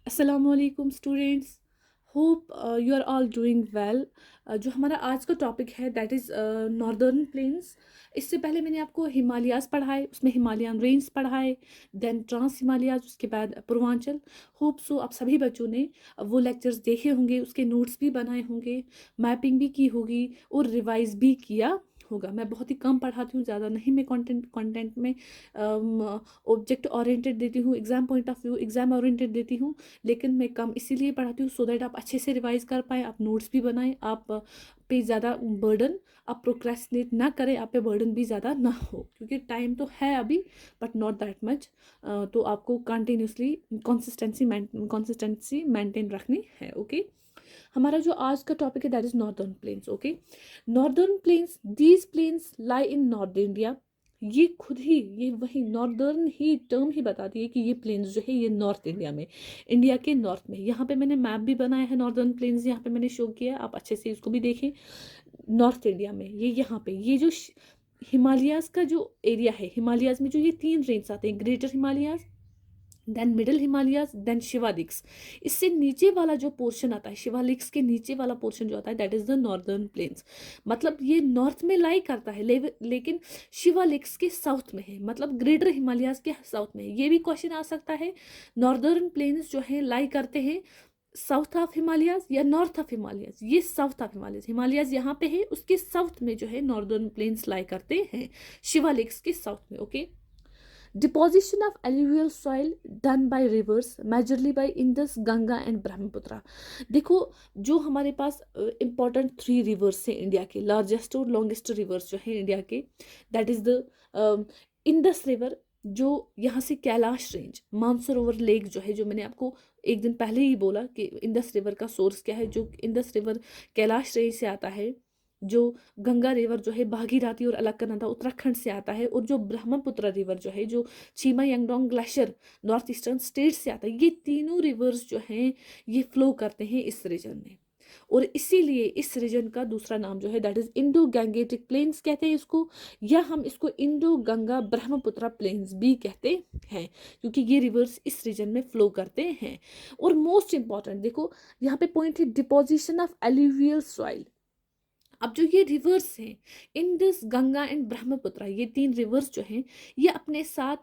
अस्सलामुअलैकुम students. Hope you are all doing well. जो हमारा आज का टॉपिक है दैट इज़ नॉर्दर्न प्लेन्स। इससे पहले मैंने आपको हिमालयाज़ पढ़ाए, उसमें हिमालयन रेंज पढ़ाए, देन ट्रांस हिमालयाज़, उसके बाद पूर्वांचल। होप सो आप सभी बच्चों ने वो लेक्चर्स देखे होंगे, उसके नोट्स भी बनाए होंगे, मैपिंग भी की होगी और रिवाइज भी किया होगा। मैं बहुत ही कम पढ़ाती हूँ, ज़्यादा नहीं। मैं कंटेंट में ऑब्जेक्ट ओरिएंटेड देती हूँ, exam point of view exam oriented देती हूँ, लेकिन मैं कम इसीलिए पढ़ाती हूँ सो दैट आप अच्छे से रिवाइज कर पाएँ, आप नोट्स भी बनाएं, आप पे ज़्यादा बर्डन, आप प्रोक्रेस्टिनेट ना करें, आप पे बर्डन भी ज़्यादा ना हो, क्योंकि टाइम तो है अभी बट नॉट दैट मच। तो आपको कंटिन्यूसली कंसिस्टेंसी मेंटेन रखनी है। ओके, हमारा जो आज का टॉपिक है that is northern plains. Okay, northern plains, these plains lie in north India. ये खुद ही, ये वही नॉर्दर्न ही टर्म ही बताती है कि ये प्लेन्स जो है ये नॉर्थ इंडिया में, इंडिया के नॉर्थ में। यहाँ पे मैंने मैप भी बनाया है नॉर्दर्न प्लेन्स, यहाँ पे मैंने शो किया है, आप अच्छे से इसको भी देखें। नॉर्थ इंडिया में ये यहाँ पे ये जो हिमालयाज का जो एरिया है, हिमालयाज में जो ये तीन रेंज आते हैं, Greater Himalayas, then Middle Himalayas, then Shivaliks. इससे नीचे वाला जो पोर्शन आता है, शिवालिक्स के नीचे वाला पोर्शन जो आता है that is the northern planes. मतलब ये नॉर्थ में लाई करता है, लेकिन शिवालिक्स के साउथ में है, मतलब ग्रेटर हिमालयाज के साउथ में है। ये भी क्वेश्चन आ सकता है, नॉर्दर्न प्लेन्स जो है लाई करते हैं साउथ ऑफ हिमालयाज या नॉर्थ ऑफ हिमालयाज। ये साउथ ऑफ हिमालयाज, हिमालयाज यहाँ पे है, उसके साउथ में जो है नॉर्दर्न प्लेन्स लाई करते हैं, शिवालिक्स के साउथ में। Okay, deposition of alluvial soil done by rivers majorly by Indus, Ganga and Brahmaputra. देखो, जो हमारे पास इंपॉर्टेंट थ्री रिवर्स हैं इंडिया के, लार्जेस्ट और लॉन्गेस्ट रिवर्स जो है इंडिया के, that is the Indus river, जो यहाँ से कैलाश रेंज, मानसरोवर लेक जो है, जो मैंने आपको एक दिन पहले ही बोला कि इंडस रिवर का सोर्स क्या है, जो इंडस रिवर कैलाश रेंज से आता है। जो गंगा रिवर जो है भागीरथी और अलकनंदा उत्तराखंड से आता है, और जो ब्रह्मपुत्र रिवर जो है, जो Chemayungdung glacier north eastern state से आता है। ये तीनों रिवर्स जो हैं ये फ्लो करते हैं इस रीजन में, और इसीलिए इस रीजन का दूसरा नाम जो है that is Indo Gangetic plains कहते हैं इसको, या हम इसको इंडो गंगा ब्रह्मपुत्र प्लेन्स भी कहते हैं, क्योंकि ये रिवर्स इस रीजन में फ्लो करते हैं। और मोस्ट इंपॉर्टेंट देखो, यहाँ पे पॉइंट है डिपोजिशन ऑफ एल्यूवियल सॉइल। अब जो ये रिवर्स हैं, इंडस, गंगा एंड ब्रह्मपुत्र, ये तीन रिवर्स जो हैं ये अपने साथ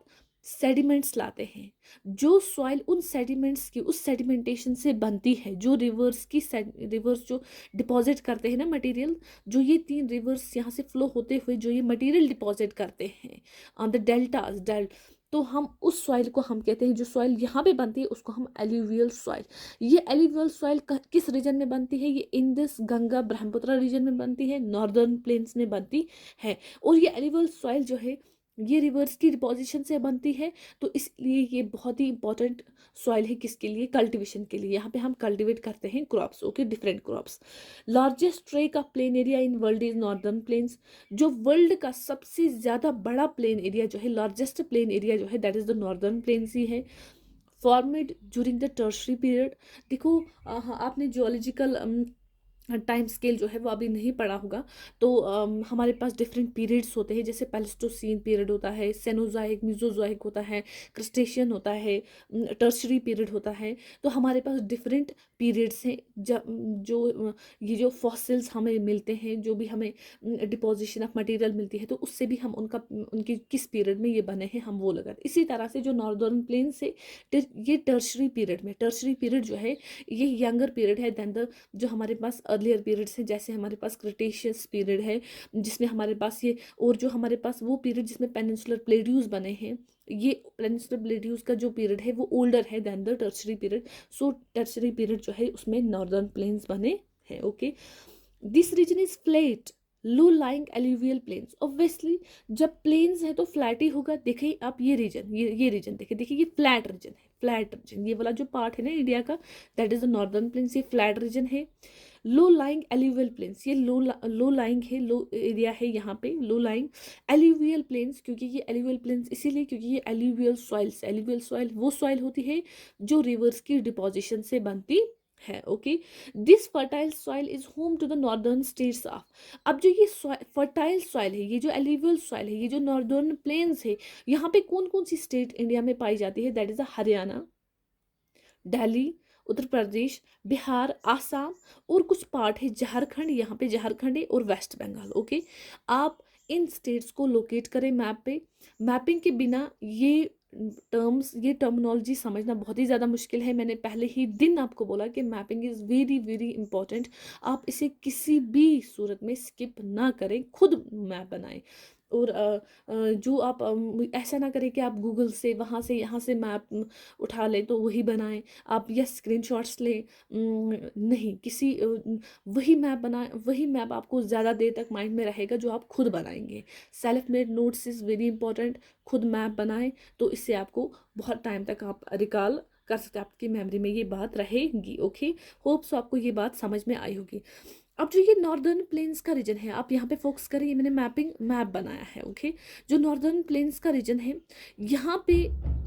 सेडिमेंट्स लाते हैं। जो सॉइल उन सेडिमेंट्स की, उस सेडिमेंटेशन से बनती है, जो रिवर्स की रिवर्स जो डिपॉजिट करते हैं ना मटेरियल, जो ये तीन रिवर्स यहाँ से फ्लो होते हुए जो ये मटेरियल डिपॉजिट करते हैं ऑन द डेल्टाज, तो हम उस सॉइल को हम कहते हैं, जो सॉइल यहाँ पे बनती है उसको हम एल्यूवियल सॉइल। ये एल्यूवियल सॉइल किस रीजन में बनती है? ये इंडस, गंगा, ब्रह्मपुत्र रीजन में बनती है, नॉर्दर्न प्लेन्स में बनती है। और ये एल्यूवियल सॉइल जो है ये रिवर्स की डिपोजिशन से बनती है, तो इसलिए ये बहुत ही इंपॉर्टेंट सॉइल है किसके लिए? कल्टिवेशन के लिए। यहाँ पे हम कल्टिवेट करते हैं crops. Okay, different crops. Largest tract of plain area in world is northern plains. जो वर्ल्ड का सबसे ज्यादा बड़ा प्लेन एरिया जो है, लार्जेस्ट प्लेन एरिया जो है that is the northern plains ही है। Formed during the tertiary period. देखो, हाँ, आपने जियोलॉजिकल टाइम स्केल जो है वो अभी नहीं पढ़ा होगा, तो हमारे पास डिफरेंट पीरियड्स होते हैं, जैसे पैलेस्टोसीन पीरियड होता है, सेनोजोइक, मीसोजोइक होता है, क्रस्टेशियन होता है, टर्शरी पीरियड होता है। तो हमारे पास डिफरेंट पीरियड्स हैं जो ये जो फॉसिल्स हमें मिलते हैं, जो भी हमें डिपोजिशन ऑफ मटेरियल मिलती है, तो उससे भी हम उनकी किस पीरियड में ये बने हैं हम वो लगाते। इसी तरह से जो नॉर्दर्न प्लेन से ये टर्शरी पीरियड में, टर्शरी पीरियड जो है ये यंगर पीरियड है देन द जो हमारे पास अर्लियर पीरियड्स हैं, जैसे हमारे पास क्रिटेशियस पीरियड है जिसमें हमारे पास ये, और जो हमारे पास वो पीरियड जिसमें पेनिनसुलर प्लेड्यूज बने हैं, ये पेनिनसुलर प्लेड्यूज का जो पीरियड है वो ओल्डर है than the tertiary period. So tertiary period जो है उसमें नॉर्दर्न प्लेन्स बने हैं। Okay, this region is flat, low lying alluvial plains. Obviously जब प्लेन्स है तो फ्लैट ही होगा। देखिए आप ये रीजन, ये रीजन देखिए ये फ्लैट रीजन है, फ्लैट रीजन, ये वाला जो पार्ट है ना इंडिया का that is the northern planes, ये फ्लैट रीजन है। लो लाइंग एल्यूवियल प्लेन्स, ये लो लाइंग है, लो एरिया है यहाँ पे, लो लाइंग एल्यूवियल प्लेन्स, क्योंकि ये एल्यूवियल प्लेन्स इसीलिए क्योंकि ये एल्यूवियल सॉइल से, एल्यूवियल सॉइल वो सॉइल होती है जो रिवर्स की डिपोजिशन से बनती है। Okay, this fertile soil is home to the northern states of. अब जो ये फर्टाइल सॉइल है, ये जो एल्यूवियल सॉइल है, ये जो नॉर्दर्न प्लेन्स है, यहाँ पे कौन कौन सी स्टेट इंडिया में पाई जाती है? That is the Haryana, Delhi, Uttar Pradesh, Bihar, Assam और कुछ पार्ट है झारखंड, यहाँ पे झारखंड है और वेस्ट बंगाल। ओके, आप इन स्टेट्स को लोकेट करें मैप पे। मैपिंग के बिना ये टर्म्स, ये टर्मिनोलॉजी समझना बहुत ही ज़्यादा मुश्किल है। मैंने पहले ही दिन आपको बोला कि mapping is very very important. आप इसे किसी भी सूरत में स्किप ना करें, खुद मैप बनाएं। और जो आप ऐसा ना करें कि आप गूगल से वहाँ से यहाँ से मैप उठा लें तो वही बनाएं आप, या स्क्रीनशॉट्स लें। नहीं, किसी वही मैप बनाएं। वही मैप आपको ज़्यादा देर तक माइंड में रहेगा जो आप खुद बनाएंगे। Self made notes is very important. खुद मैप बनाएं तो इससे आपको बहुत टाइम तक आप रिकॉल कर सकते हैं, आपकी मेमोरी में ये बात रहेगी। ओके, होप सो आपको ये बात समझ में आई होगी। अब जो ये नॉर्दर्न प्लेन्स का रीजन है, आप यहाँ पे फोकस करें, ये मैंने मैप बनाया है। ओके, जो नॉर्दर्न प्लेन्स का रीजन है, यहाँ पे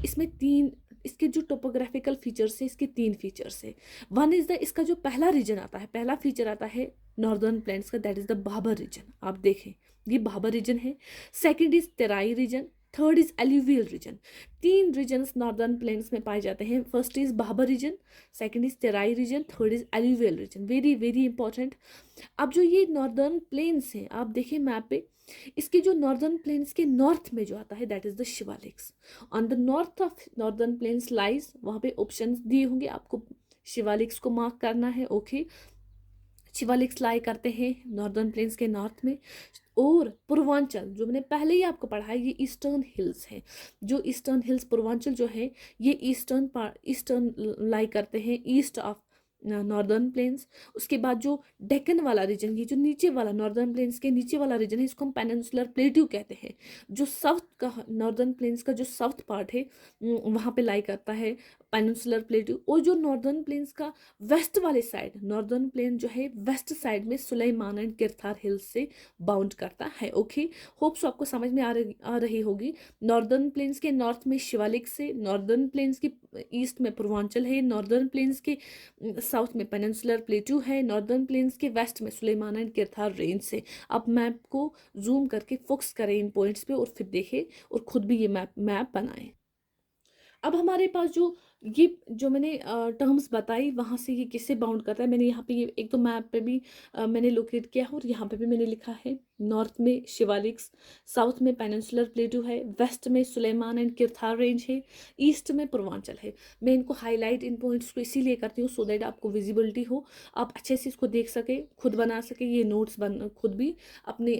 इसमें तीन, इसके जो टोपोग्राफिकल फीचर्स है, इसके तीन फीचर्स है। वन इज द, इसका जो पहला रीजन आता है, पहला फीचर आता है नॉर्दर्न प्लेन्स का, that is the Bhabar region. आप देखें, ये भाबर रीजन है। Second is Terai region, third is alluvial region. तीन रीजन्स नॉर्दर्न प्लेन्स में पाए जाते हैं। First is Bhabar region, second is Terai region, third is alluvial region. Very very important. अब जो ये नॉर्दर्न प्लेन्स हैं, आप देखिए मैप पे, इसके जो नॉर्दर्न प्लेन्स के नॉर्थ में जो आता है that is the Shivaliks. On the north of northern plains lies, वहाँ पे ऑप्शन दिए होंगे आपको, शिवालिक्स को मार्क करना है। ओके, शिवालिक्स लाई करते हैं नॉर्दर्न प्लेन्स के नॉर्थ में। और पूर्वांचल, जो मैंने पहले ही आपको पढ़ा है, ये ईस्टर्न हिल्स है। जो ईस्टर्न हिल्स पूर्वांचल जो है, ये ईस्टर्न लाई करते हैं, ईस्ट ऑफ नॉर्दर्न प्लेन्स। उसके बाद जो डेक्कन वाला रीजन, ये जो नीचे वाला नॉर्दर्न प्लेन्स के नीचे वाला रीजन है, इसको हम पेनिनसुलर प्लेट्यू कहते हैं। जो साउथ का, नॉर्दर्न प्लेन्स का जो साउथ पार्ट है, वहाँ पे लाई करता है पेनिनसुलर प्लेट्यू। और जो नॉर्दर्न प्लेन्स का वेस्ट वाले साइड, नॉर्दर्न प्लेन जो है वेस्ट साइड में सुलेमान एंड किरथार हिल्स से बाउंड करता है। ओके, होप्स आपको समझ में आ रही होगी। नॉर्दर्न प्लेन्स के नॉर्थ में शिवालिक से, नॉर्दर्न प्लेन्स के ईस्ट में पूर्वांचल है, नॉर्दर्न प्लेन्स के साउथ में पेनिनसुलर प्लेट्यू है, नॉर्दर्न प्लेन्स के वेस्ट में सुलेमान एंड किरथार रेंज से। आप मैप को जूम करके फोकस करें इन पॉइंट्स पे और फिर देखें और खुद भी ये मैप बनाएं। अब हमारे पास ये जो मैंने टर्म्स बताई, वहाँ से ये किससे बाउंड करता है, मैंने यहाँ पे ये एक तो मैप पे भी मैंने लोकेट किया है और यहाँ पे भी मैंने लिखा है। नॉर्थ में शिवालिक्स, साउथ में पेनिनसुलर प्लेटू है, वेस्ट में सुलेमान एंड किरथार रेंज है, ईस्ट में पूर्वांचल है। मैं इनको हाईलाइट, इन पॉइंट्स को इसीलिए करती हूँ सो दैट आपको विजिबिलिटी हो, आप अच्छे से इसको देख सके, खुद बना सके ये नोट्स, खुद भी अपने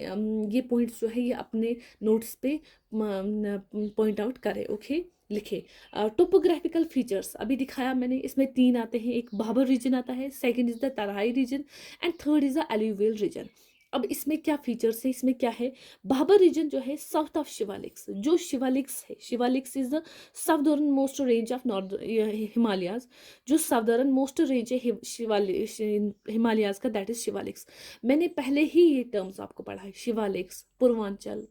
ये पॉइंट्स जो है ये अपने नोट्स पे पॉइंट आउट करें। ओके, लिखे। टोपोग्राफिकल फीचर्स अभी दिखाया मैंने, इसमें तीन आते हैं। एक भाबर रीजन आता है, second is the Terai region and third is the alluvial region. अब इसमें क्या फीचर्स है, इसमें क्या है, भाबर रीजन जो है साउथ ऑफ शिवालिक्स, जो शिवालिक्स है, Shivaliks is the southern most range of north Himalayas. जो साउदर्न मोस्ट रेंज है हिमालयाज का, दैट इज शिवालिक्स। मैंने पहले ही ये टर्म्स आपको पढ़ा है, शिवालिक्स, पूर्वांचल,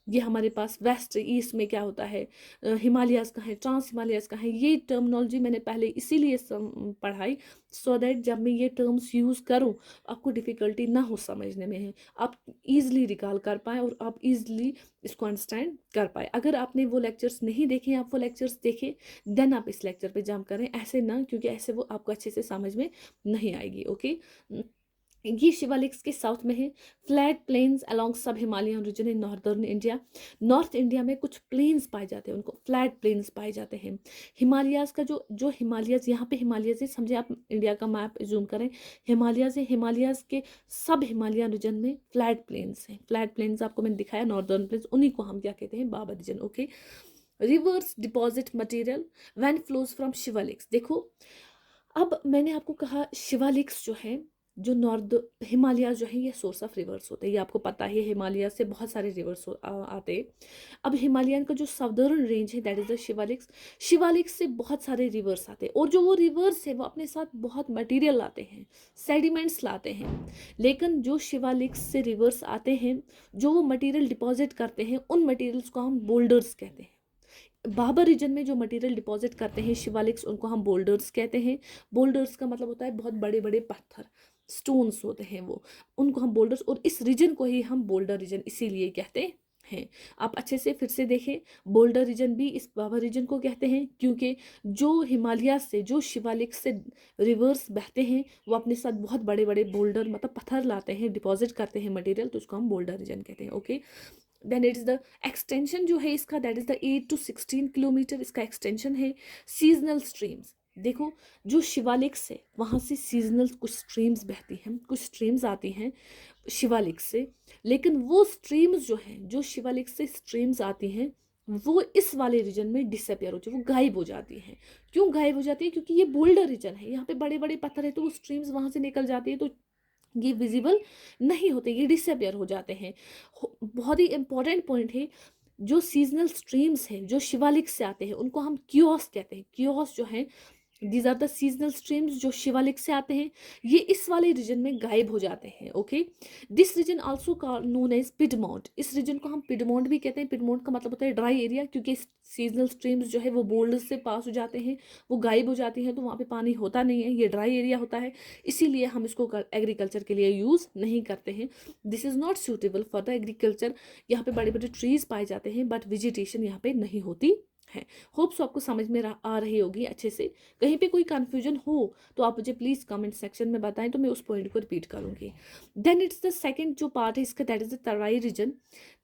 ये हमारे पास वेस्ट ईस्ट में क्या होता है, हिमालयाज का है, ट्रांस हिमालयाज का है। ये टर्मिनोलॉजी मैंने पहले इसीलिए पढ़ाई सो दैट जब मैं ये टर्म्स यूज़ करूँ आपको डिफ़िकल्टी ना हो समझने में, है आप इजीली रिकॉल कर पाएँ और आप इजीली इसको अंडरस्टैंड कर पाए। अगर आपने वो लेक्चर्स नहीं देखे, आप वो लेक्चर्स देखें देन आप इस लेक्चर पे जंप करें, ऐसे ना, क्योंकि ऐसे वो आपको अच्छे से समझ में नहीं आएगी। ओके, ये शिवालिक्स के साउथ में है। Flat plains along sub Himalayan region in northern India. North India में कुछ प्लेन्स पाए जाते हैं, उनको फ्लैट प्लेन्स पाए जाते हैं। हिमालयाज का जो हिमालयाज, यहाँ पे हिमालयाज है, समझे आप इंडिया का मैप जूम करें, हिमालयाज है, हिमालयाज के सब हिमालयन रीजन में फ्लैट प्लेन्स हैं। फ्लैट प्लेन्स आपको मैंने दिखाया, नॉर्दर्न प्लेन्स, उन्हीं को हम क्या कहते हैं, Bhabar region. Okay, rivers deposit material when flows from Shivaliks. देखो, अब मैंने आपको कहा शिवालिक्स जो है, जो नॉर्थ हिमालय जो है, ये सोर्स ऑफ रिवर्स होते हैं, ये आपको पता है, हिमालय से बहुत सारे रिवर्स आते हैं। अब हिमालयन का जो साउदर्न रेंज है that is the Shivaliks. Shivaliks से बहुत सारे रिवर्स आते हैं और जो वो रिवर्स है वो अपने साथ बहुत मटेरियल लाते हैं, सेडिमेंट्स लाते हैं। लेकिन जो शिवालिक्स से रिवर्स आते हैं, जो वो मटेरियल डिपॉजिट करते हैं, उन मटेरियल्स को हम बोल्डर्स कहते हैं। भाबर रीजन में जो मटेरियल डिपॉजिट करते हैं शिवालिक्स, उनको हम बोल्डर्स कहते हैं। बोल्डर्स का मतलब होता है बहुत बड़े बड़े पत्थर, स्टोन्स होते हैं वो, उनको हम बोल्डर्स, और इस रीजन को ही हम बोल्डर रीजन इसीलिए कहते हैं। आप अच्छे से फिर से देखें, बोल्डर रीजन भी इस बाबा रीजन को कहते हैं, क्योंकि जो हिमालय से, जो शिवालिक से रिवर्स बहते हैं, वो अपने साथ बहुत बड़े बड़े बोल्डर मतलब पत्थर लाते हैं, डिपॉजिट करते हैं मटेरियल, तो उसको हम बोल्डर रीजन कहते हैं। Okay, then it is the extension जो है इसका, that is the 8 to 16 kilometre इसका एक्सटेंशन है। सीजनल स्ट्रीम्स, देखो जो शिवालिक से वहाँ से सीजनल कुछ स्ट्रीम्स बहती हैं, कुछ स्ट्रीम्स आती हैं शिवालिक से, लेकिन वो स्ट्रीम्स जो हैं, जो शिवालिक से स्ट्रीम्स आती हैं, वो इस वाले रीजन में डिसअपियर हो जाती है, वो गायब हो जाती हैं। क्यों गायब हो जाती है? क्योंकि ये बोल्डर रीजन है, यहाँ पे बड़े बड़े पत्थर है, तो वो स्ट्रीम्स वहाँ से निकल जाती है, तो ये विजिबल नहीं होते, ये डिसअपियर हो जाते हैं। बहुत ही इंपॉर्टेंट पॉइंट है, जो सीजनल स्ट्रीम्स हैं जो शिवालिक से आते हैं उनको हम क्योस कहते हैं। क्योस जो है, these are the seasonal streams जो शिवालिक से आते हैं, ये इस वाले रीजन में गायब हो जाते हैं। Okay, this region also known as piedmont, इस रीजन को हम पिडमोंट भी कहते हैं। पिडमोंट का मतलब होता है ड्राई एरिया, क्योंकि सीजनल स्ट्रीम्स जो है वो बोल्डर से पास हो जाते हैं, वो गायब हो जाती हैं, तो वहाँ पे पानी होता नहीं है, ये ड्राई एरिया होता है, इसीलिए हम इसको एग्रीकल्चर के लिए यूज़ नहीं करते हैं। This is not suitable for the agriculture. यहाँ पे बड़े बड़े ट्रीज पाए जाते हैं, बट वेजिटेशन यहाँ पे नहीं होती है। होप्स आपको समझ में आ रही होगी अच्छे से। कहीं पे कोई कंफ्यूजन हो तो आप मुझे प्लीज़ कमेंट सेक्शन में बताएं, तो मैं उस पॉइंट को रिपीट करूंगी। देन इट्स द सेकंड जो पार्ट है इसका, that is the Terai region.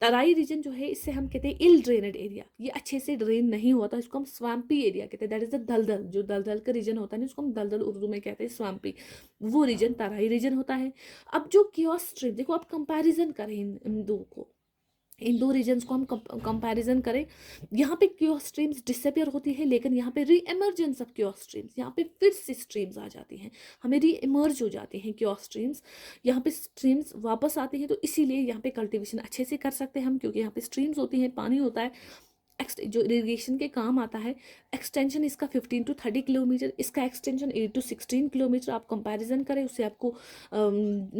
Terai region जो है, इससे हम कहते हैं इल ड्रेनेड एरिया, ये अच्छे से ड्रेन नहीं हुआ था, इसको हम स्वैम्पी एरिया कहते हैं। दैट इज द दलदल, जो दलदल का रीजन होता है ना, उसको हम दलदल उर्दू में कहते हैं स्वैम्पी, वो रीजन तराई रीजन होता है। अब जो क्योस स्ट्रीम, देखो आप कंपेरिजन करें इन दो को, इन दो रीजन्स को हम कंपैरिजन करें, यहाँ पे क्योस स्ट्रीम्स डिसअपियर होती है, लेकिन यहाँ पे री एमर्जेंस ऑफ क्योस स्ट्रीम्स, यहाँ पे फिर से स्ट्रीम्स आ जाती हैं, हमें री एमर्ज हो जाती हैं क्योस स्ट्रीम्स, यहाँ पे स्ट्रीम्स वापस आती हैं, तो इसीलिए यहाँ पे कल्टीवेशन अच्छे से कर सकते हैं हम, क्योंकि यहाँ पे स्ट्रीम्स होती हैं, पानी होता है, जो इरीगेशन के काम आता है। एक्सटेंशन इसका 15 to 30 किलोमीटर, इसका एक्सटेंशन 8 to 16 किलोमीटर। आप कंपैरिजन करें, उससे आपको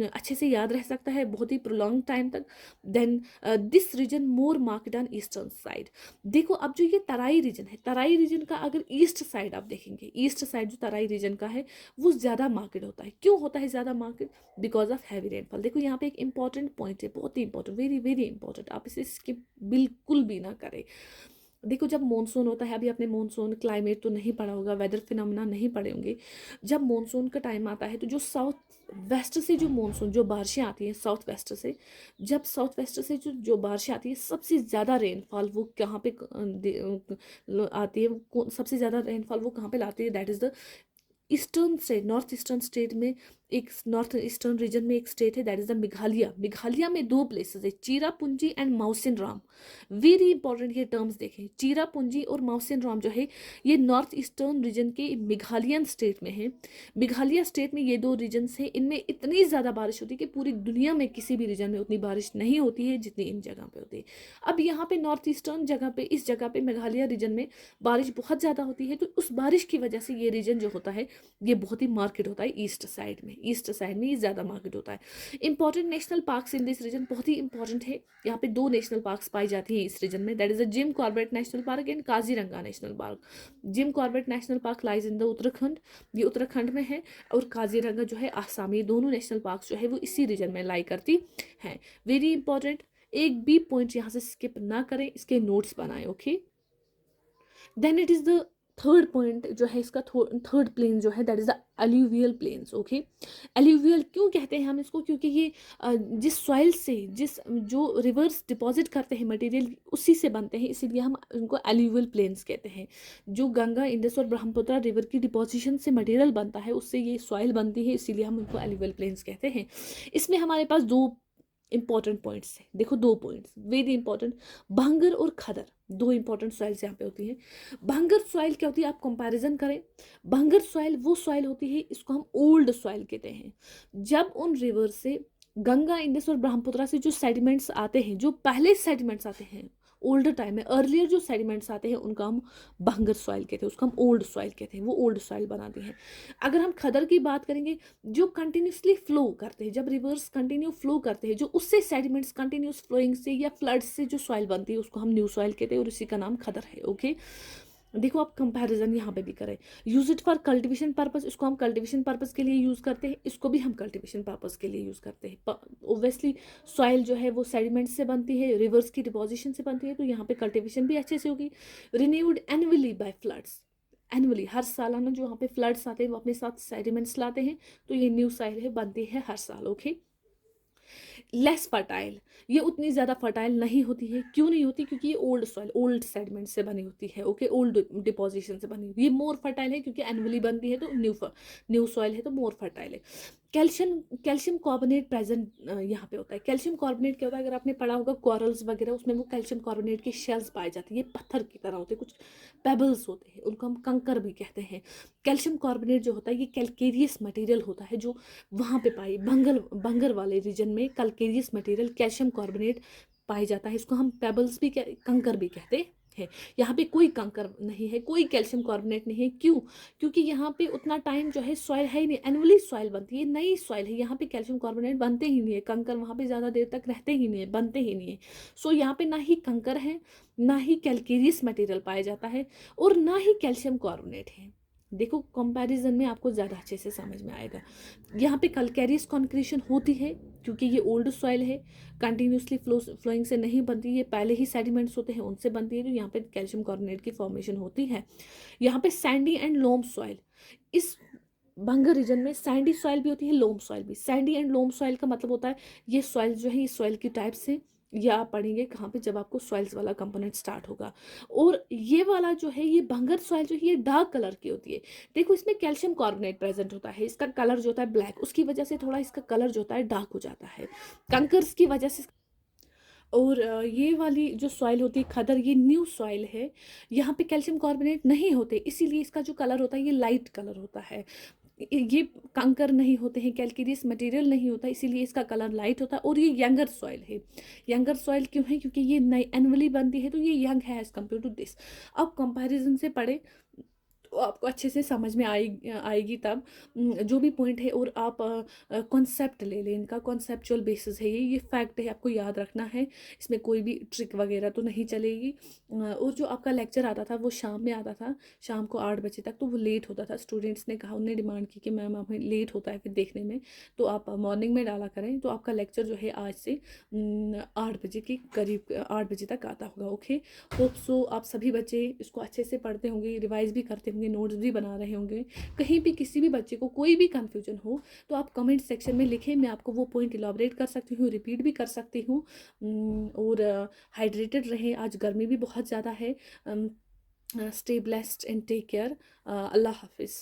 अच्छे से याद रह सकता है बहुत ही प्रोलॉन्ग टाइम तक। Then this region more marked on eastern side. देखो अब जो ये तराई रीजन है, तराई रीजन का अगर ईस्ट साइड आप देखेंगे, ईस्ट साइड जो तराई रीजन का है वो ज़्यादा मार्केट होता है। क्यों होता है ज़्यादा market? Because of heavy rainfall. देखो यहाँ पे एक इंपॉर्टेंट पॉइंट है, बहुत ही इंपॉर्टेंट, वेरी वेरी इंपॉर्टेंट, आप इसे स्किप बिल्कुल भी ना करें। देखो जब मॉनसून होता है, अभी आपने मॉनसून क्लाइमेट तो नहीं पढ़ा होगा, वेदर फिनोमेना नहीं पढ़े होंगे, जब मॉनसून का टाइम आता है तो जो साउथ वेस्ट से जो मॉनसून, जो बारिशें आती हैं साउथ वेस्ट से, जब साउथ वेस्ट से जो बारिशें आती है, सबसे ज़्यादा रेनफॉल वो कहाँ पे आती है, सबसे ज़्यादा रेनफॉल वो कहाँ पे लाती है? That is the eastern state, north eastern state में, एक नॉर्थ ईस्टर्न रीजन में एक स्टेट है, that is the Meghalaya. Meghalaya में दो प्लेसेस है, Cherrapunji and Mawsynram. Very important ये टर्म्स देखें, चिरापुंजी और माउसिन राम जो है, ये नॉर्थ ईस्टर्न रीजन के मेघालयन स्टेट में है। मेघालय स्टेट में ये दो रीजन्स हैं, इनमें इतनी ज़्यादा बारिश होती है कि पूरी दुनिया में किसी भी रीजन में उतनी बारिश नहीं होती है जितनी इन जगह पे होती है। अब यहाँ पे नॉर्थ ईस्टर्न जगह पे, इस जगह पे मेघालय रीजन में बारिश बहुत ज़्यादा होती है, तो उस बारिश की वजह से ये रीजन जो होता है ये बहुत ही मार्केट होता है ईस्ट साइड में, ईस्ट साइड में ये ज़्यादा मार्केट होता है। Important national parks in this region बहुत ही इंपॉर्टेंट है, यहाँ पे दो नेशनल पार्क्स पाई जाती हैं इस रीजन में, that is the Jim Corbett national park and Kaziranga national park. Jim Corbett national park lies in the Uttarakhand, ये उत्तराखंड में है, और काजीरंगा जो है आसाम। ये दोनों नेशनल पार्क जो है वो इसी रीजन में लाई करती हैं। वेरी इंपॉर्टेंट, एक भी पॉइंट यहाँ से स्किप ना करें, इसके नोट्स बनाएं। Okay, then it is the third point जो है इसका, थर्ड प्लेन जो है, that is the alluvial plains. Okay, alluvial क्यों कहते हैं हम इसको? क्योंकि ये जिस सॉइल से, जिस जो रिवर्स डिपॉजिट करते हैं मटेरियल, उसी से बनते हैं, इसीलिए हम उनको एल्यूवियल प्लेन्स कहते हैं। जो गंगा, इंडस और ब्रह्मपुत्र रिवर की डिपोजिशन से मटेरियल बनता है, उससे ये सॉइल बनती है, इसीलिए हम उनको एल्यूवियल प्लेन्स कहते हैं। इसमें हमारे पास दो इंपॉर्टेंट पॉइंट्स है, देखो दो पॉइंट्स वेरी इंपॉर्टेंट, भांगर और खदर, दो इंपॉर्टेंट सॉइल्स यहाँ पे होती हैं। भांगर सॉइल क्या होती है, आप कंपैरिजन करें, भांगर सॉइल वो सॉइल होती है, इसको हम ओल्ड सॉइल कहते हैं। जब उन रिवर से, गंगा, इंडस और ब्रह्मपुत्र से जो सेडिमेंट्स आते हैं, जो पहले सेडिमेंट्स आते हैं ओल्डर टाइम में, अर्लियर जो सेडिमेंट्स आते हैं, उनका हम भांगर सॉइल कहते हैं, उसको हम ओल्ड सॉइल कहते हैं, वो ओल्ड सॉइल बनाते हैं। अगर हम खदर की बात करेंगे, जो कंटिन्यूसली फ्लो करते हैं, जब रिवर्स कंटिन्यू फ्लो करते हैं, जो उससे सेडिमेंट्स कंटिन्यूस फ्लोइंग से या फ्लड से जो सॉइल बनती है, उसको हम न्यू सॉइल कहते हैं, और इसी का नाम खदर है। ओके, देखो आप कंपैरिजन यहाँ पे भी करें, use it for cultivation purpose, इसको हम कल्टीवेशन पर्पस के लिए यूज़ करते हैं, इसको भी हम कल्टीवेशन पर्पस के लिए यूज़ करते हैं। ओब्वियसली सॉइल जो है वो सेडिमेंट से बनती है, रिवर्स की डिपोजिशन से बनती है, तो यहाँ पे कल्टीवेशन भी अच्छे से होगी। Renewed annually by floods, annually हर सालाना जो वहाँ पे फ्लड्स आते हैं वो अपने साथ सेडिमेंट्स लाते हैं, तो ये न्यू सॉइल है, बनती है हर साल। ओके, लेस फर्टाइल, ये उतनी ज़्यादा फर्टाइल नहीं होती है। क्यों नहीं होती? क्योंकि ये ओल्ड सॉइल, ओल्ड सेडिमेंट से बनी होती है। ओके, ओल्ड डिपोजिशन से बनी होती है। ये मोर फर्टाइल है क्योंकि एनुअली बनती है, तो न्यू सॉइल है तो मोर फर्टाइल है। कैल्शियम कैल्शियम कार्बोनेट प्रेजेंट यहाँ पे होता है। कैल्शियम कार्बोनेट क्या होता है? अगर आपने पढ़ा होगा कोरल्स वगैरह, उसमें वो कैल्शियम कार्बोनेट के शेल्स पाए जाते हैं। ये पत्थर की तरह होते हैं, कुछ पेबल्स होते हैं, उनको हम कंकर भी कहते हैं। कैल्शियम कार्बोनेट जो होता है ये कैलकेरियस मटेरियल होता है, जो वहाँ पे पाई बंगर वाले रीजन में कैलकेरियस मटेरियल कैल्शियम कार्बोनेट पाई जाता है। इसको हम पेबल्स भी कंकर भी कहते हैं। यहाँ पे कोई कंकर नहीं है, कोई कैल्शियम कार्बोनेट नहीं है। क्यों? क्योंकि यहाँ पे उतना टाइम जो है सॉइल है ही नहीं, एनुअली सॉइल बनती है, नई सॉइल है, यहाँ पे कैल्शियम कार्बोनेट बनते ही नहीं है। कंकर वहाँ पे ज़्यादा देर तक रहते ही नहीं है, बनते ही नहीं है। सो यहाँ पे ना ही कंकर है, ना ही कैलकेरियस मटेरियल पाया जाता है, और ना ही कैल्शियम कार्बोनेट है। देखो कंपैरिजन में आपको ज़्यादा अच्छे से समझ में आएगा। यहाँ पे कैलकेरियस कॉन्क्रीशन होती है क्योंकि ये ओल्ड सॉइल है, कंटिन्यूसली फ्लोइंग से नहीं बनती, ये पहले ही सेडिमेंट्स होते हैं उनसे बनती है, तो यहाँ पे कैल्शियम कार्बोनेट की फॉर्मेशन होती है। यहाँ पे सैंडी एंड लोम सॉइल, इस बंगर रीजन में सैंडी सॉइल भी होती है, लोम सॉइल भी। सैंडी एंड लोम सॉइल का मतलब होता है ये सॉइल जो है, ये सॉइल की टाइप से, ये आप पढ़ेंगे कहाँ पे, जब आपको सॉइल्स वाला कंपोनेंट स्टार्ट होगा। और ये वाला जो है, ये बंगर सॉइल जो है, ये डार्क कलर की होती है। देखो इसमें कैल्शियम कार्बोनेट प्रेजेंट होता है, इसका कलर जो होता है ब्लैक, उसकी वजह से थोड़ा इसका कलर जो होता है डार्क हो जाता है, कंकर्स की वजह से। और ये वाली जो सॉइल होती है खदर, ये न्यू सॉइल है, यहाँ पे कैल्शियम कार्बोनेट नहीं होते, इसीलिए इसका जो कलर होता है ये लाइट कलर होता है। ये कंकर नहीं होते हैं, कैलकेरियस मटेरियल नहीं होता, इसीलिए इसका कलर लाइट होता है। और ये यंगर सॉइल है। यंगर सॉइल क्यों है? क्योंकि ये नई एनुअली बनती है, तो ये यंग है एज कम्पेयर टू दिस। अब कंपैरिजन से पढ़े तो आपको अच्छे से समझ में आएगी तब जो भी पॉइंट है। और आप कॉन्सेप्ट ले लें, इनका कॉन्सेप्चुअल बेसिस है, ये फैक्ट है, आपको याद रखना है, इसमें कोई भी ट्रिक वगैरह तो नहीं चलेगी। और जो आपका लेक्चर आता था वो शाम में आता था, शाम को 8 बजे तक, तो वो लेट होता था। स्टूडेंट्स ने कहा, उन्हें डिमांड की कि मैम हमें लेट होता है फिर देखने में, तो आप मॉर्निंग में डाला करें। तो आपका लेक्चर जो है आज से 8 बजे के करीब, 8 बजे तक आता होगा। ओके, होप सो आप सभी बच्चे इसको अच्छे से पढ़ते होंगे, रिवाइज भी करते होंगे, नोट्स भी बना रहे होंगे। कहीं भी किसी भी बच्चे को कोई भी कंफ्यूजन हो तो आप कमेंट सेक्शन में लिखें, मैं आपको वो पॉइंट इलाबरेट कर सकती हूँ, रिपीट भी कर सकती हूँ। और हाइड्रेटेड रहें, आज गर्मी भी बहुत ज़्यादा है। Stay blessed and take care. अल्लाह हाफिज़।